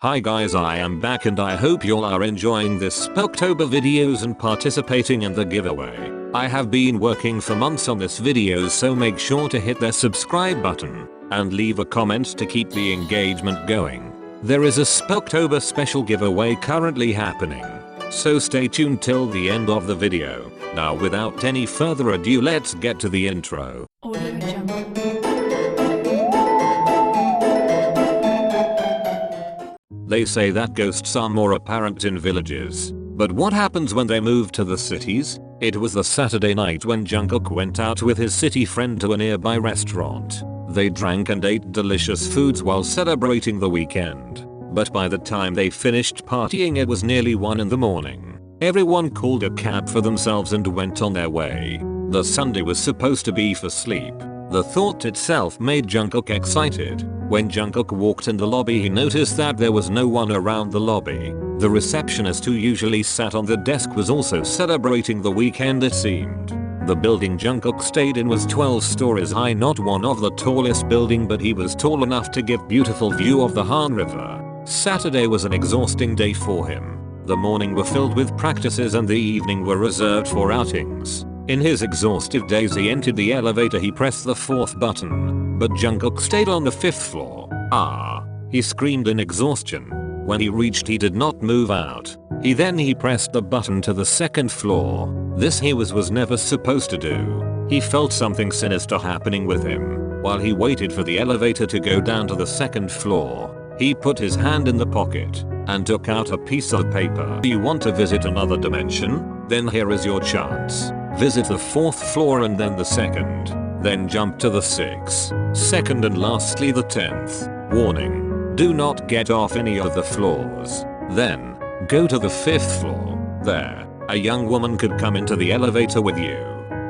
Hi guys, I am back and I hope y'all are enjoying this Spooktober videos and participating in the giveaway. I have been working for months on this video, so make sure to hit the subscribe button and leave a comment to keep the engagement going. There is a Spooktober special giveaway currently happening, so stay tuned till the end of the video. Now without any further ado, let's get to the intro. They say that ghosts are more apparent in villages, but what happens when they move to the cities? It was the Saturday night when Jungkook went out with his city friend to a nearby restaurant. They drank and ate delicious foods while celebrating the weekend. But by the time they finished partying, it was nearly 1 in the morning. Everyone called a cab for themselves and went on their way. The Sunday was supposed to be for sleep. The thought itself made Jungkook excited. When Jungkook walked in the lobby, he noticed that there was no one around the lobby. The receptionist who usually sat on the desk was also celebrating the weekend, it seemed. The building Jungkook stayed in was 12 stories high, not one of the tallest building, but he was tall enough to give beautiful view of the Han River. Saturday was an exhausting day for him. The morning were filled with practices and the evening were reserved for outings. In his exhaustive days, he entered the elevator. He pressed the 4th button, but Jungkook stayed on the 5th floor. He screamed in exhaustion. When he reached, he did not move out. He pressed the button to the 2nd floor. This he was never supposed to do. He felt something sinister happening with him. While he waited for the elevator to go down to the 2nd floor, he put his hand in the pocket and took out a piece of paper. Do you want to visit another dimension? Then here is your chance. Visit the 4th floor and then the 2nd. Then jump to the 6th, 2nd and lastly the 10th. Warning. Do not get off any of the floors. Then, go to the 5th floor. There, a young woman could come into the elevator with you.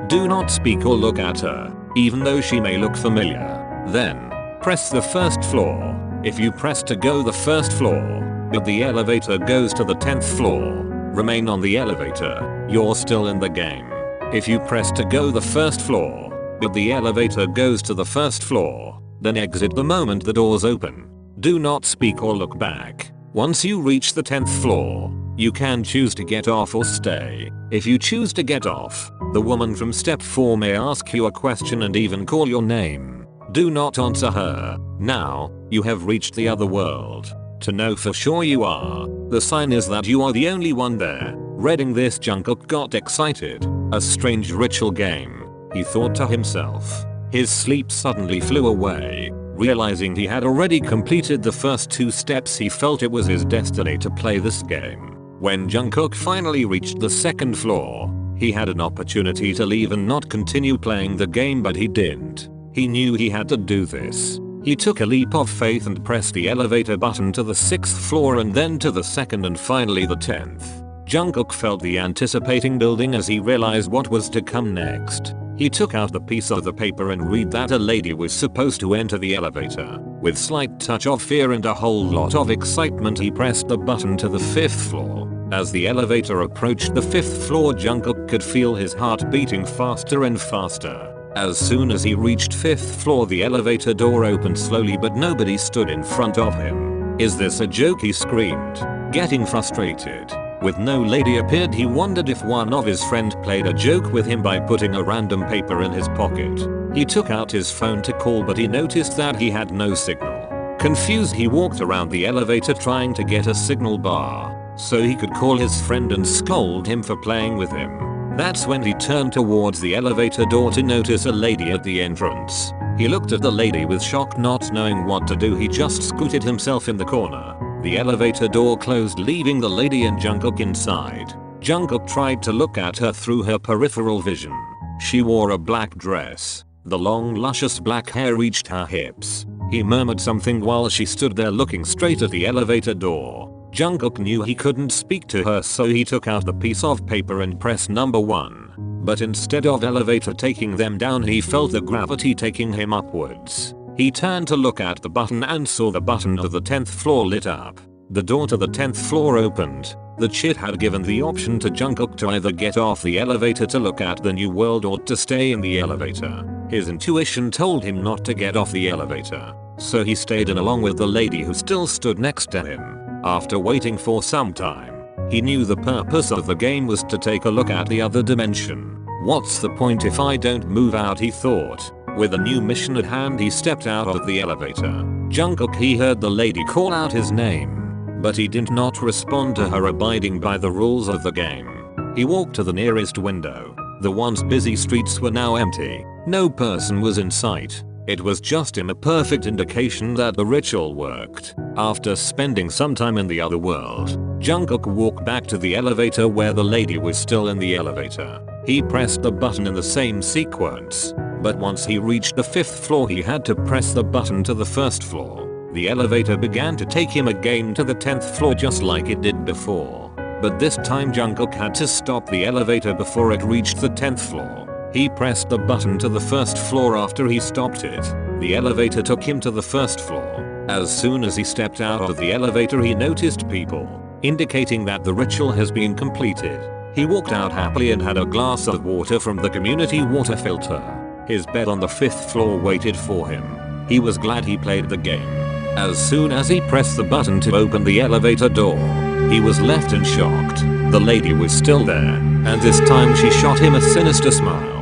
Do not speak or look at her, even though she may look familiar. Then, press the 1st floor. If you press to go the 1st floor, but the elevator goes to the 10th floor, remain on the elevator. You're still in the game. If you press to go the 1st floor, but the elevator goes to the 1st floor, then exit the moment the doors open. Do not speak or look back. Once you reach the 10th floor, you can choose to get off or stay. If you choose to get off, the woman from step 4 may ask you a question and even call your name. Do not answer her. Now, you have reached the other world. To know for sure you are, the sign is that you are the only one there. Reading this, Jungkook got excited. A strange ritual game, he thought to himself. His sleep suddenly flew away. Realizing he had already completed the first 2 steps, he felt it was his destiny to play this game. When Jungkook finally reached the 2nd floor, he had an opportunity to leave and not continue playing the game, but he didn't. He knew he had to do this. He took a leap of faith and pressed the elevator button to the 6th floor and then to the 2nd and finally the 10th. Jungkook felt the anticipating building as he realized what was to come next. He took out the piece of the paper and read that a lady was supposed to enter the elevator. With slight touch of fear and a whole lot of excitement, he pressed the button to the 5th floor. As the elevator approached the 5th floor, Jungkook could feel his heart beating faster and faster. As soon as he reached 5th floor, the elevator door opened slowly, but nobody stood in front of him. Is this a joke? He screamed, getting frustrated. With no lady appeared, he wondered if one of his friend played a joke with him by putting a random paper in his pocket. He took out his phone to call, but he noticed that he had no signal. Confused, he walked around the elevator trying to get a signal bar so he could call his friend and scold him for playing with him. That's when he turned towards the elevator door to notice a lady at the entrance. He looked at the lady with shock, not knowing what to do. He just scooted himself in the corner. The elevator door closed, leaving the lady and Jungkook inside. Jungkook tried to look at her through her peripheral vision. She wore a black dress. The long luscious black hair reached her hips. He murmured something while she stood there looking straight at the elevator door. Jungkook knew he couldn't speak to her, so he took out the piece of paper and pressed number 1. But instead of elevator taking them down, he felt the gravity taking him upwards. He turned to look at the button and saw the button to the 10th floor lit up. The door to the 10th floor opened. The chit had given the option to Jungkook to either get off the elevator to look at the new world or to stay in the elevator. His intuition told him not to get off the elevator, so he stayed in along with the lady who still stood next to him. After waiting for some time, he knew the purpose of the game was to take a look at the other dimension. What's the point if I don't move out, he thought. With a new mission at hand, he stepped out of the elevator. Jungkook, he heard the lady call out his name, but he did not respond to her, abiding by the rules of the game. He walked to the nearest window. The once busy streets were now empty. No person was in sight. It was just him, a perfect indication that the ritual worked. After spending some time in the other world, Jungkook walked back to the elevator where the lady was still in the elevator. He pressed the button in the same sequence, but once he reached the 5th floor he had to press the button to the 1st floor. The elevator began to take him again to the 10th floor just like it did before. But this time Jungkook had to stop the elevator before it reached the 10th floor. He pressed the button to the 1st floor after he stopped it. The elevator took him to the 1st floor. As soon as he stepped out of the elevator he noticed people, indicating that the ritual has been completed. He walked out happily and had a glass of water from the community water filter. His bed on the 5th floor waited for him. He was glad he played the game. As soon as he pressed the button to open the elevator door, he was left in shock. The lady was still there, and this time she shot him a sinister smile.